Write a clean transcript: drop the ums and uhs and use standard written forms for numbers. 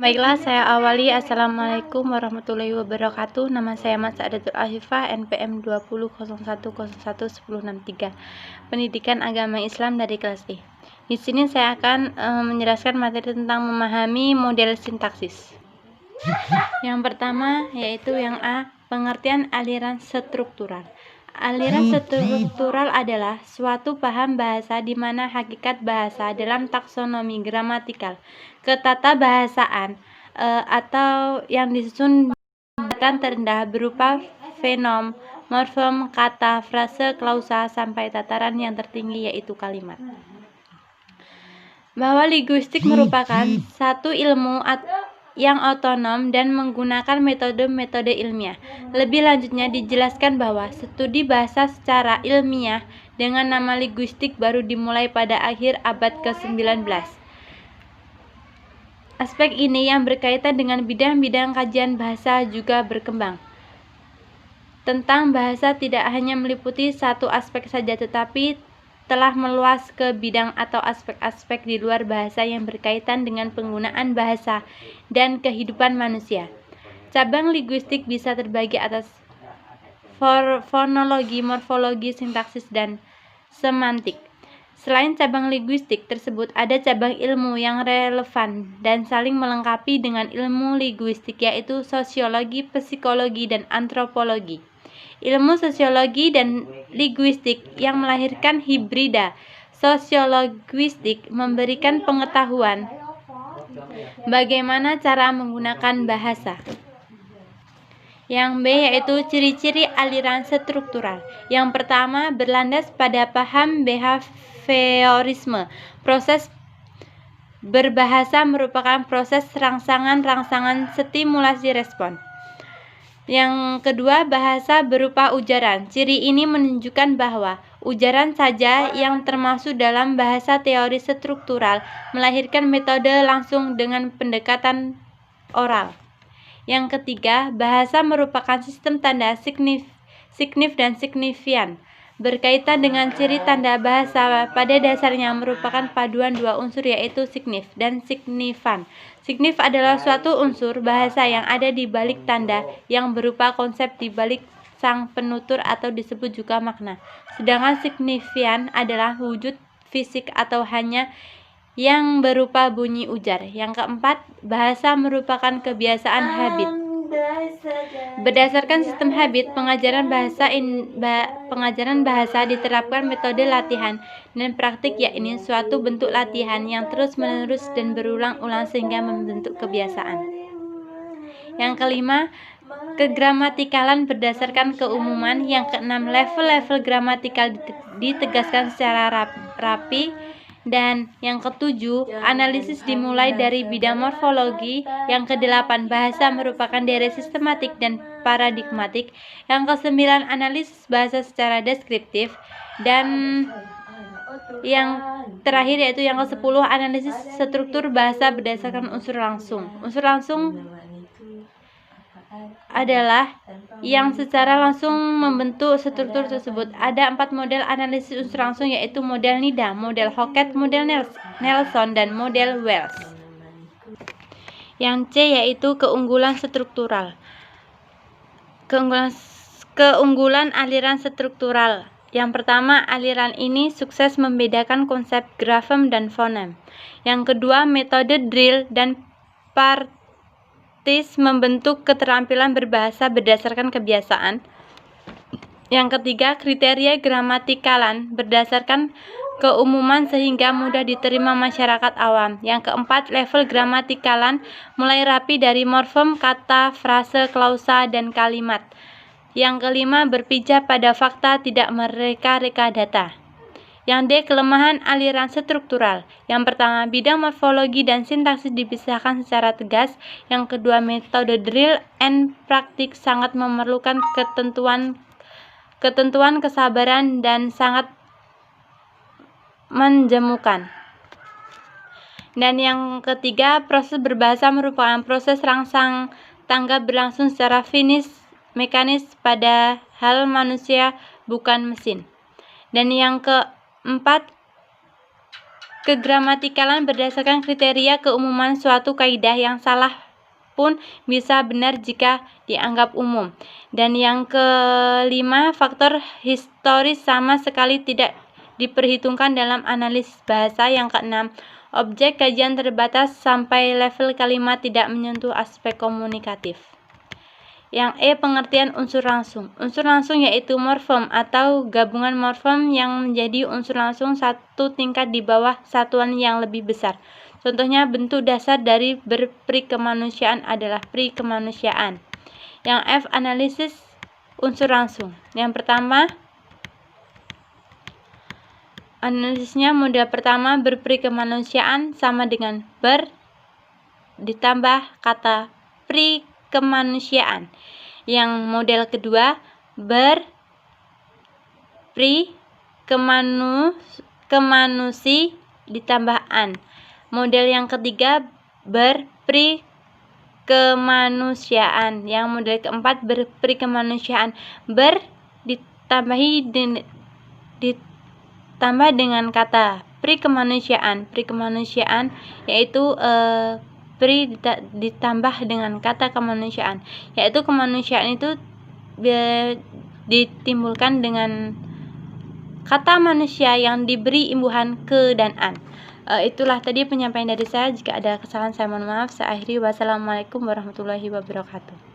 Baiklah, saya awali. Assalamualaikum warahmatullahi wabarakatuh. Nama saya Mas Sa'adatul Afifah, NPM 2001011063, Pendidikan Agama Islam dari kelas E. Di sini saya akan menjelaskan materi tentang memahami model sintaksis. Yang pertama yaitu yang A, pengertian aliran struktural. Aliran struktural adalah suatu paham bahasa di mana hakikat bahasa dalam taksonomi gramatikal, ketatabahasaan atau yang disusun dataran terendah berupa fenom, morfem, kata, frase, klausa sampai tataran yang tertinggi yaitu kalimat. Bahwa linguistik merupakan satu ilmu yang otonom dan menggunakan metode-metode ilmiah. Lebih lanjutnya dijelaskan bahwa studi bahasa secara ilmiah dengan nama linguistik baru dimulai pada akhir abad ke-19. Aspek ini yang berkaitan dengan bidang-bidang kajian bahasa juga berkembang. Tentang bahasa tidak hanya meliputi satu aspek saja, tetapi telah meluas ke bidang atau aspek-aspek di luar bahasa yang berkaitan dengan penggunaan bahasa dan kehidupan manusia. Cabang linguistik bisa terbagi atas fonologi, morfologi, sintaksis, dan semantik. Selain cabang linguistik tersebut, ada cabang ilmu yang relevan dan saling melengkapi dengan ilmu linguistik, yaitu sosiologi, psikologi, dan antropologi. Ilmu sosiologi dan linguistik yang melahirkan hibrida sosiolinguistik memberikan pengetahuan bagaimana cara menggunakan bahasa. Yang B yaitu ciri-ciri aliran struktural. Yang pertama berlandas pada paham behaviorisme. Proses berbahasa merupakan proses rangsangan stimulasi respon. Yang kedua, bahasa berupa ujaran. Ciri ini menunjukkan bahwa ujaran saja yang termasuk dalam bahasa teori struktural melahirkan metode langsung dengan pendekatan oral. Yang ketiga, bahasa merupakan sistem tanda signif dan signifian. Berkaitan dengan ciri tanda bahasa, pada dasarnya merupakan paduan dua unsur yaitu signif dan signifan. Signif adalah suatu unsur bahasa yang ada di balik tanda yang berupa konsep di balik sang penutur atau disebut juga makna. Sedangkan signifian adalah wujud fisik atau hanya yang berupa bunyi ujar. Yang keempat, bahasa merupakan kebiasaan habit. Berdasarkan sistem habit, pengajaran bahasa diterapkan metode latihan dan praktik, yakni suatu bentuk latihan yang terus-menerus dan berulang-ulang sehingga membentuk kebiasaan. Yang kelima, kegramatikalan berdasarkan keumuman. Yang keenam, level-level gramatikal ditegaskan secara rapi. Dan yang ketujuh, analisis dimulai dari bidang morfologi. Yang kedelapan, bahasa merupakan daerah sistematik dan paradigmatik. Yang kesembilan, analisis bahasa secara deskriptif. Dan yang terakhir yaitu yang ke-10, analisis struktur bahasa berdasarkan unsur langsung. Unsur langsung adalah yang secara langsung membentuk struktur tersebut. Ada 4 model analisis unsur langsung, yaitu model Nida, model Hockett, model Nelson, dan model Wells. Yang C yaitu keunggulan struktural. Keunggulan aliran struktural. Yang pertama, aliran ini sukses membedakan konsep grafem dan fonem. Yang kedua, metode drill dan membentuk keterampilan berbahasa berdasarkan kebiasaan. Yang ketiga, kriteria gramatikalan berdasarkan keumuman sehingga mudah diterima masyarakat awam. Yang keempat, level gramatikalan mulai rapi dari morfem, kata, frase, klausa, dan kalimat. Yang kelima, berpijak pada fakta, tidak mereka-reka data. Yang D, kelemahan aliran struktural. Yang pertama, bidang morfologi dan sintaksis dipisahkan secara tegas. Yang kedua, metode drill and praktik sangat memerlukan ketentuan kesabaran dan sangat menjemukan. Dan yang ketiga, proses berbahasa merupakan proses rangsang tanggap berlangsung secara mekanis pada hal manusia bukan mesin. Dan yang keempat, kegramatikalan berdasarkan kriteria keumuman suatu kaidah yang salah pun bisa benar jika dianggap umum. Dan yang kelima, faktor historis sama sekali tidak diperhitungkan dalam analisis bahasa. Yang keenam, objek kajian terbatas sampai level kalimat tidak menyentuh aspek komunikatif. Yang E, pengertian unsur langsung. Unsur langsung yaitu morfem atau gabungan morfem yang menjadi unsur langsung satu tingkat di bawah satuan yang lebih besar. Contohnya, bentuk dasar dari berprikemanusiaan adalah prikemanusiaan. Yang F, analisis unsur langsung. Yang pertama, analisisnya model pertama, berprikemanusiaan sama dengan ber ditambah kata prikemanusiaan. Yang model kedua, berprikemanusi ditambah an. Model yang ketiga, berprikemanusiaan. Yang model keempat, berprikemanusiaan ditambah dengan kata prikemanusiaan. Prikemanusiaan yaitu ditambah dengan kata kemanusiaan, yaitu kemanusiaan itu ditimbulkan dengan kata manusia yang diberi imbuhan ke dan an. Itulah tadi penyampaian dari saya. Jika ada kesalahan saya mohon maaf. Saya akhiri. Wassalamualaikum warahmatullahi wabarakatuh.